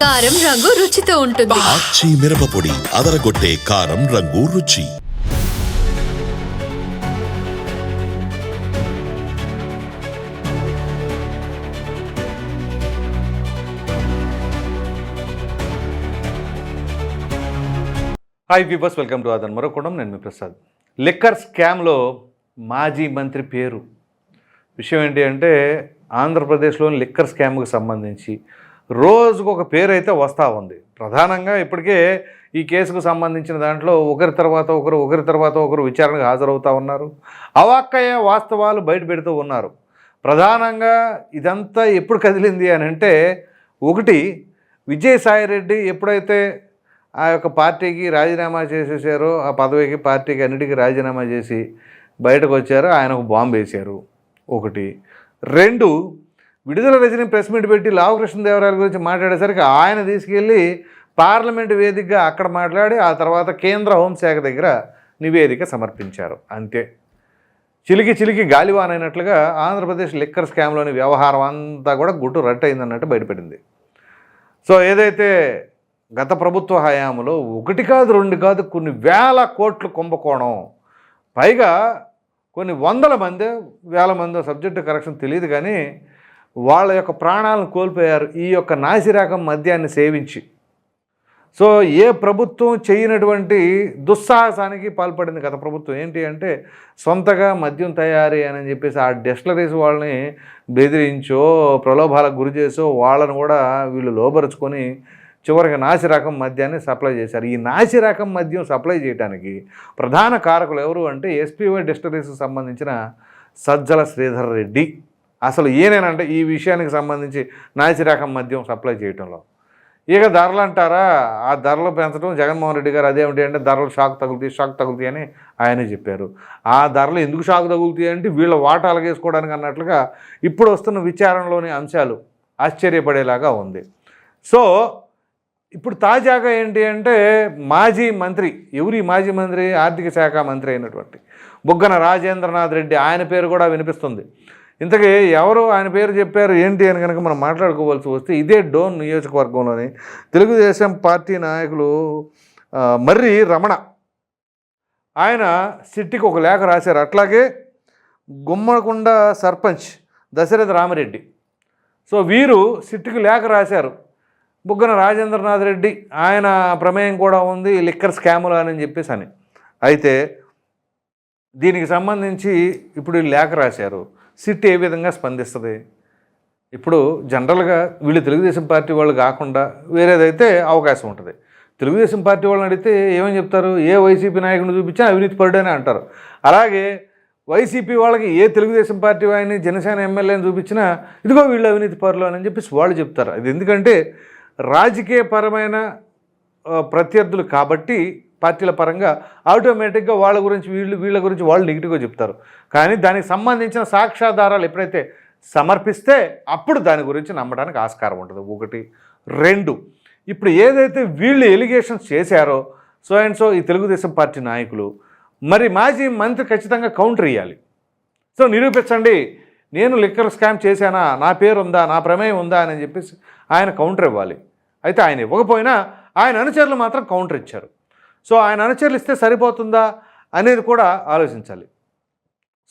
కారం రంగు రుచితో ఉంటుంది. ఆచి మిరపపొడి అదరగొట్టే కారం రంగు రుచి. హాయ్ పీపర్స్, వెల్కమ్ టు అదన్ మరొకడం. నేను మీ ప్రసాద్. లిక్కర్ స్కామ్లో మాజీ మంత్రి పేరు విషయం ఏంటి అంటే, ఆంధ్రప్రదేశ్లోని లిక్కర్ స్కామ్కి సంబంధించి రోజుకు ఒక పేరు అయితే వస్తూ ఉంది. ప్రధానంగా ఇప్పటికే ఈ కేసుకు సంబంధించిన దాంట్లో ఒకరి తర్వాత ఒకరు విచారణకు హాజరవుతూ ఉన్నారు. అవాక్కయ్యే వాస్తవాలు బయట పెడుతూ ఉన్నారు. ప్రధానంగా ఇదంతా ఎప్పుడు కదిలింది అని అంటే, ఒకటి విజయసాయిరెడ్డి ఎప్పుడైతే ఆ యొక్క పార్టీకి రాజీనామా చేసేసారో, ఆ పదవికి పార్టీకి అన్నిటికీ రాజీనామా చేసి బయటకు వచ్చారో, ఆయనకు బాంబు వేశారు. ఒకటి. రెండు, విడుదల రజని ప్రెస్ మీట్ పెట్టి లావకృష్ణదేవరాయల గురించి మాట్లాడేసరికి ఆయన తీసుకెళ్ళి పార్లమెంటు వేదికగా అక్కడ మాట్లాడి ఆ తర్వాత కేంద్ర హోంశాఖ దగ్గర నివేదిక సమర్పించారు. అంతే. చిలికి గాలివానైనట్లుగా ఆంధ్రప్రదేశ్ లిక్కర్ స్కామ్లోని వ్యవహారం అంతా కూడా గుట్టు రట్టయిందన్నట్టు బయటపడింది. సో ఏదైతే గత ప్రభుత్వ హయాంలో ఒకటి కాదు రెండు కాదు కొన్ని వేల కోట్లు కుంభకోణం, పైగా కొన్ని వందల మంది వేల మంది సబ్జెక్టు కరెక్షన్ తెలియదు కానీ వాళ్ళ యొక్క ప్రాణాలను కోల్పోయారు ఈ యొక్క నాసిరకం మద్యాన్ని సేవించి. సో ఏ ప్రభుత్వం చేయనటువంటి దుస్సాహసానికి పాల్పడింది గత ప్రభుత్వం. ఏంటి అంటే, సొంతగా మద్యం తయారీ అని చెప్పేసి ఆ డెస్టిలరీస్ వాళ్ళని బెదిరించో ప్రలోభాలకు గురి చేసో వాళ్ళని కూడా వీళ్ళు లోబరుచుకొని చివరికి నాసిరకం మద్యాన్ని సప్లై చేశారు. ఈ నాసిరకం మద్యం సప్లై చేయడానికి ప్రధాన కారకులు ఎవరు అంటే, ఎస్పీవై డెస్టిలరీస్కి సంబంధించిన సజ్జల శ్రీధర్ రెడ్డి. అసలు ఈయనేనంటే ఈ విషయానికి సంబంధించి నాసిరకం మద్యం సప్లై చేయడంలో. ఇక ధరలు అంటారా, ఆ ధరలు పెంచడం జగన్మోహన్ రెడ్డి గారు అదేమిటి అంటే, ధరలు షాక్ తగులుతాయి అని ఆయనే చెప్పారు. ఆ ధరలు ఎందుకు షాక్ తగులుతాయి అంటే, వీళ్ళ వాటాలు వేసుకోవడానికి అన్నట్లుగా ఇప్పుడు వస్తున్న విచారణలోని అంశాలు ఆశ్చర్యపడేలాగా ఉంది. సో ఇప్పుడు తాజాగా ఏంటి అంటే, మాజీ మంత్రి, ఎవరి మాజీ మంత్రి, ఆర్థిక శాఖ మంత్రి అయినటువంటి బుగ్గన రాజేంద్రనాథ్ రెడ్డి, ఆయన పేరు కూడా వినిపిస్తుంది. ఇంతకీ ఎవరు ఆయన పేరు చెప్పారు ఏంటి అని కనుక మనం మాట్లాడుకోవాల్సి వస్తే, ఇదే డోన్ నియోజకవర్గంలోని తెలుగుదేశం పార్టీ నాయకులు మర్రి రమణ, ఆయన సిట్టికి ఒక లేఖ రాశారు. అట్లాగే గుమ్మకొండ సర్పంచ్ దశరథ రామిరెడ్డి, సో వీరు సిట్టికి లేఖ రాశారు. బుగ్గన రాజేంద్రనాథ్ రెడ్డి ఆయన ప్రమేయం కూడా ఉంది లిక్కర్ స్కాములు అని చెప్పేసి అని. అయితే దీనికి సంబంధించి ఇప్పుడు లేఖ రాశారు. సిట్ ఏ విధంగా స్పందిస్తుంది? ఇప్పుడు జనరల్గా వీళ్ళు తెలుగుదేశం పార్టీ వాళ్ళు కాకుండా వేరేదైతే అవకాశం ఉంటుంది. తెలుగుదేశం పార్టీ వాళ్ళని అడిగితే ఏమని చెప్తారు, ఏ వైసీపీ నాయకుడిని చూపించినా అవినీతి పరుడని అంటారు. అలాగే వైసీపీ వాళ్ళకి ఏ తెలుగుదేశం పార్టీ వాడిని జనసేన ఎమ్మెల్యేని చూపించినా ఇదిగో వీళ్ళు అవినీతి పరులు అని చెప్పేసి వాళ్ళు చెప్తారు. అది ఎందుకంటే రాజకీయపరమైన ప్రత్యర్థులు కాబట్టి పార్టీల పరంగా ఆటోమేటిక్గా వాళ్ళ గురించి వీళ్ళ గురించి వాళ్ళు నెగిటివ్గా చెప్తారు. కానీ దానికి సంబంధించిన సాక్ష్యాధారాలు ఎప్పుడైతే సమర్పిస్తే అప్పుడు దాని గురించి నమ్మడానికి ఆస్కారం ఉంటుంది. ఒకటి. రెండు, ఇప్పుడు ఏదైతే వీళ్ళు ఎలిగేషన్స్ చేశారో సో అండ్ సో ఈ తెలుగుదేశం పార్టీ నాయకులు, మరి మాజీ మంత్రి ఖచ్చితంగా కౌంటర్ ఇవ్వాలి. సో నిరూపించండి, నేను లిక్కర్ స్కామ్ చేశానా, నా పేరు ఉందా, నా ప్రమేయం ఉందా అని చెప్పేసి ఆయన కౌంటర్ ఇవ్వాలి. అయితే ఆయన ఇవ్వకపోయినా ఆయన అనుచరులు మాత్రం కౌంటర్ ఇచ్చారు. సో ఆయన అనుచరులు ఇస్తే సరిపోతుందా అనేది కూడా ఆలోచించాలి.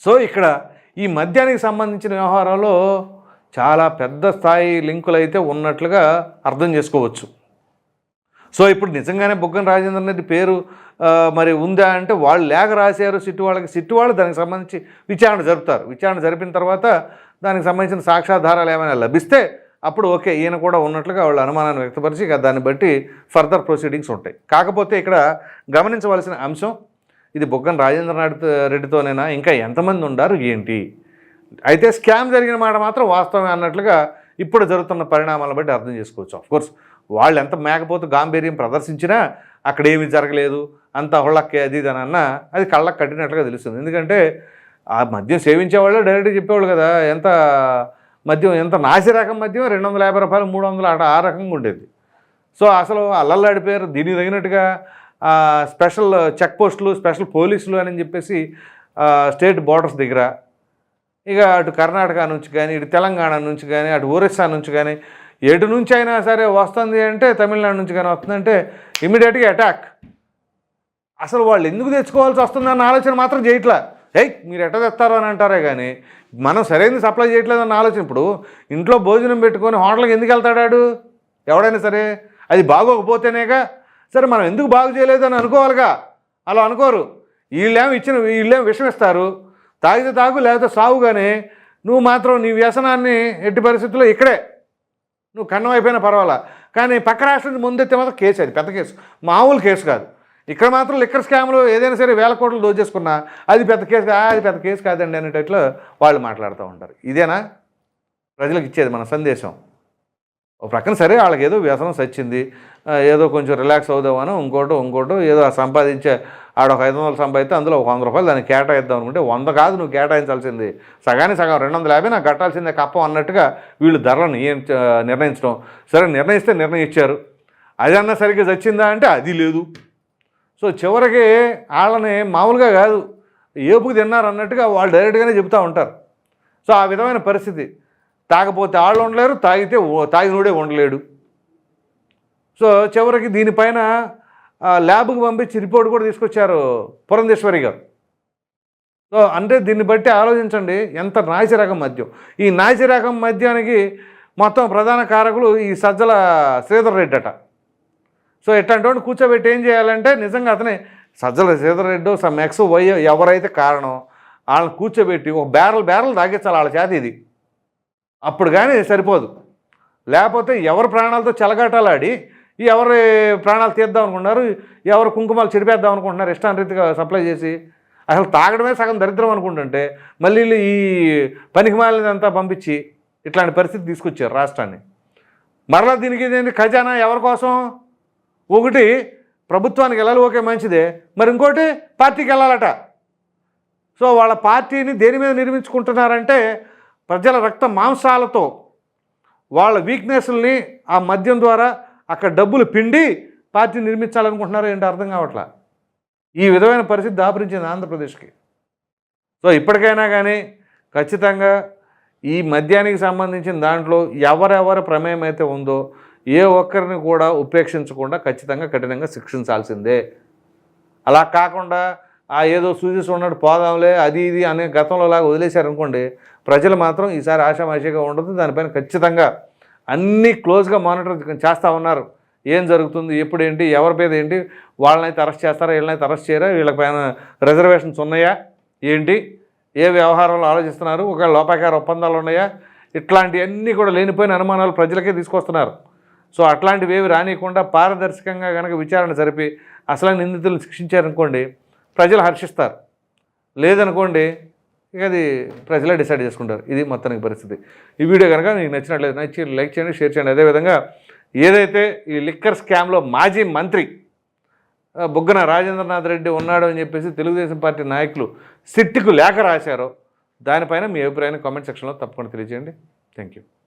సో ఇక్కడ ఈ మద్యానికి సంబంధించిన వ్యవహారంలో చాలా పెద్ద స్థాయి లింకులు అయితే ఉన్నట్లుగా అర్థం చేసుకోవచ్చు. సో ఇప్పుడు నిజంగానే బుగ్గన రాజేంద్ర రెడ్డి పేరు మరి ఉందా అంటే, వాళ్ళు లేఖ రాశారు సిట్టు వాళ్ళకి, సిట్టు వాళ్ళు దానికి సంబంధించి విచారణ జరుపుతారు. విచారణ జరిపిన తర్వాత దానికి సంబంధించిన సాక్ష్యాధారాలు ఏమైనా లభిస్తే అప్పుడు ఓకే ఈయన కూడా ఉన్నట్లుగా వాళ్ళు అనుమానాన్ని వ్యక్తపరిచి దాన్ని బట్టి ఫర్దర్ ప్రొసీడింగ్స్ ఉంటాయి. కాకపోతే ఇక్కడ గమనించవలసిన అంశం, ఇది బుగ్గన రాజేంద్రనాథ్ రెడ్డితోనైనా ఇంకా ఎంతమంది ఉన్నారు ఏంటి? అయితే స్కామ్ జరిగిన మాట మాత్రం వాస్తవమే అన్నట్లుగా ఇప్పుడు జరుగుతున్న పరిణామాలను బట్టి అర్థం చేసుకోవచ్చు. ఆఫ్కోర్స్ వాళ్ళు ఎంత మేకపోతూ గాంభీర్యం ప్రదర్శించినా అక్కడ ఏమీ జరగలేదు, అంత హొళ్ళక్కే అది ఇది అని అన్నా అది కళ్ళకు కట్టినట్లుగా తెలుస్తుంది. ఎందుకంటే ఆ మద్యం సేవించేవాళ్ళు డైరెక్ట్గా చెప్పేవాళ్ళు కదా, ఎంత మద్యం, ఎంత నాసిరకం మద్యం, 250 రూపాయలు 300 ఆ రకంగా ఉండేది. సో అసలు అల్లల్లాడిపోయారు. దీనికి తగినట్టుగా స్పెషల్ చెక్ పోస్టులు, స్పెషల్ పోలీసులు అని చెప్పేసి స్టేట్ బోర్డర్స్ దగ్గర ఇక అటు కర్ణాటక నుంచి కానీ, ఇటు తెలంగాణ నుంచి కానీ, అటు ఒరిస్సా నుంచి కానీ ఎటు నుంచి అయినా సరే వస్తుంది అంటే తమిళనాడు నుంచి కానీ వస్తుందంటే ఇమీడియట్గా అటాక్. అసలు వాళ్ళు ఎందుకు తెచ్చుకోవాల్సి వస్తుందన్న ఆలోచన మాత్రం చేయట్లా. మీరు ఎట్ట తెస్తారో అని అంటారే కానీ మనం సరైన సప్లై చేయట్లేదన్న ఆలోచన. ఇప్పుడు ఇంట్లో భోజనం పెట్టుకొని హోటల్కి ఎందుకు వెళ్తాడాడు ఎవడైనా సరే? అది బాగోకపోతేనేగా. సరే మనం ఎందుకు బాగు చేయలేదని అనుకోవాలిగా. అలా అనుకోరు. వీళ్ళేం విషం ఇస్తారు, తాగితే తాగు లేకపోతే సాగు. కానీ నువ్వు మాత్రం నీ వ్యసనాన్ని ఎట్టి పరిస్థితుల్లో ఇక్కడే నువ్వు కన్నం అయిపోయినా పర్వాలా, కానీ పక్క రాష్ట్రం నుంచి ముందెత్తే మాత్రం కేసు. అది పెద్ద కేసు, మామూలు కేసు కాదు. ఇక్కడ మాత్రం లిక్కర్ స్కామ్లో ఏదైనా సరే వేల కోట్లు దోచేసుకున్నా అది పెద్ద కేసు, అది పెద్ద కేసు కాదండి అనేటట్లు వాళ్ళు మాట్లాడుతూ ఉంటారు. ఇదేనా ప్రజలకు ఇచ్చేది మన సందేశం? ఒక ప్రక్కన సరే వాళ్ళకి ఏదో వ్యసనం సచ్చింది, ఏదో కొంచెం రిలాక్స్ అవుదామని ఇంకోటో ఏదో సంపాదించే ఆడొక 500 సంపాదిస్తే అందులో ఒక 100 రూపాయలు దాన్ని కేటాయిద్దాం అనుకుంటే 100 కాదు నువ్వు కేటాయించాల్సింది, సగానికి సగం 250 నాకు కట్టాల్సిందే కప్పం అన్నట్టుగా వీళ్ళు ధరలను నిర్ణయించడం. సరే నిర్ణయిస్తే నిర్ణయించారు, అదన్నా సరిగ్గా చచ్చిందా అంటే అది లేదు. సో చివరికి వాళ్ళని మామూలుగా కాదు ఏపుకు తిన్నారు అన్నట్టుగా వాళ్ళు డైరెక్ట్గానే చెబుతూ ఉంటారు. సో ఆ విధమైన పరిస్థితి. తాగపోతే వాళ్ళు ఉండలేరు, తాగితే తాగినోడే ఉండలేడు. సో చివరికి దీనిపైన ల్యాబ్కి పంపించి రిపోర్ట్ కూడా తీసుకొచ్చారు పురంధేశ్వరి గారు. సో అంటే దీన్ని బట్టి ఆలోచించండి ఎంత నాసిరకం మద్యం. ఈ నాసిరకం మద్యానికి మొత్తం ప్రధాన కారకులు ఈ సజ్జల శ్రీధర్ రెడ్డి అట. సో ఎట్లాంటి కూర్చోబెట్టి ఏం చేయాలంటే నిజంగా అతనే Sajjala Sridhar Reddy some X Y ఎవరైతే కారణం వాళ్ళని కూర్చోబెట్టి ఒక బ్యారల్ తాగించాలి వాళ్ళ చేత. ఇది అప్పుడు కానీ సరిపోదు. లేకపోతే ఎవరి ప్రాణాలతో చెలగాటాలాడి ఎవరి ప్రాణాలు తీద్దాం అనుకుంటున్నారు, ఎవరు కుంకుమాలు చెడిపేద్దాం అనుకుంటున్నారు ఇష్టానురీతిగా సప్లై చేసి. అసలు తాగడమే సగం దరిద్రం అనుకుంటుంటే మళ్ళీ ఈ పనికిమాలినంతా పంపించి ఇట్లాంటి పరిస్థితి తీసుకొచ్చారు రాష్ట్రాన్ని. మరలా దీనికి ఇదేంటి ఖజానా ఎవరి కోసం? ఒకటి ప్రభుత్వానికి వెళ్ళాలి, ఓకే మంచిదే, మరి ఇంకోటి పార్టీకి వెళ్ళాలట. సో వాళ్ళ పార్టీని దేని మీద నిర్మించుకుంటున్నారంటే ప్రజల రక్త మాంసాలతో వాళ్ళ వీక్నెస్ని ఆ మద్యం ద్వారా అక్కడ డబ్బులు పిండి పార్టీ నిర్మించాలనుకుంటున్నారు ఏంటి అర్థం కావట్లా. ఈ విధమైన పరిస్థితి దాపురించింది ఆంధ్రప్రదేశ్కి. సో ఇప్పటికైనా కానీ ఖచ్చితంగా ఈ మద్యానికి సంబంధించిన దాంట్లో ఎవరెవరి ప్రమేయం అయితే ఉందో ఏ ఒక్కరిని కూడా ఉపేక్షించకుండా ఖచ్చితంగా కఠినంగా శిక్షించాల్సిందే. అలా కాకుండా ఏదో సూచిస్తూ ఉన్నట్టు పోదాంలే అది ఇది అనే గతంలో లాగా వదిలేశారనుకోండి, ప్రజలు మాత్రం ఈసారి ఆషామాషిగా ఉండదు. దానిపైన ఖచ్చితంగా అన్నీ క్లోజ్గా మానిటర్ చేస్తూ ఉన్నారు. ఏం జరుగుతుంది, ఎప్పుడేంటి, ఎవరి మీద ఏంటి, వాళ్ళనైతే అరెస్ట్ చేస్తారా, వీళ్ళనైతే అరెస్ట్ చేయరా, వీళ్ళపైన రిజర్వేషన్స్ ఉన్నాయా ఏంటి, ఏ వ్యవహారంలో ఆలోచిస్తున్నారు, ఒకవేళ లోపాకార ఒప్పందాలు ఉన్నాయా, ఇట్లాంటివన్నీ కూడా లేనిపోయిన అనుమానాలు ప్రజలకే తీసుకొస్తున్నారు. సో అట్లాంటివి ఏవి రానియకుండా పారదర్శకంగా కనుక విచారణ జరిపి అసలు నిందితులను శిక్షించారనుకోండి ప్రజలు హర్షిస్తారు. లేదనుకోండి ఇక అది ప్రజలే డిసైడ్ చేసుకుంటారు. ఇది మొత్తానికి పరిస్థితి. ఈ వీడియో కనుక మీకు నచ్చినట్లయితే లైక్ చేయండి, షేర్ చేయండి. అదేవిధంగా ఏదైతే ఈ లిక్కర్ స్కామ్లో మాజీ మంత్రి బుగ్గన రాజేంద్రనాథ్ రెడ్డి ఉన్నాడు అని చెప్పేసి తెలుగుదేశం పార్టీ నాయకులు సిట్కు లేఖ రాశారో దానిపైన మీ అభిప్రాయాన్ని కామెంట్ సెక్షన్లో తప్పకుండా తెలియజేయండి. Thank you.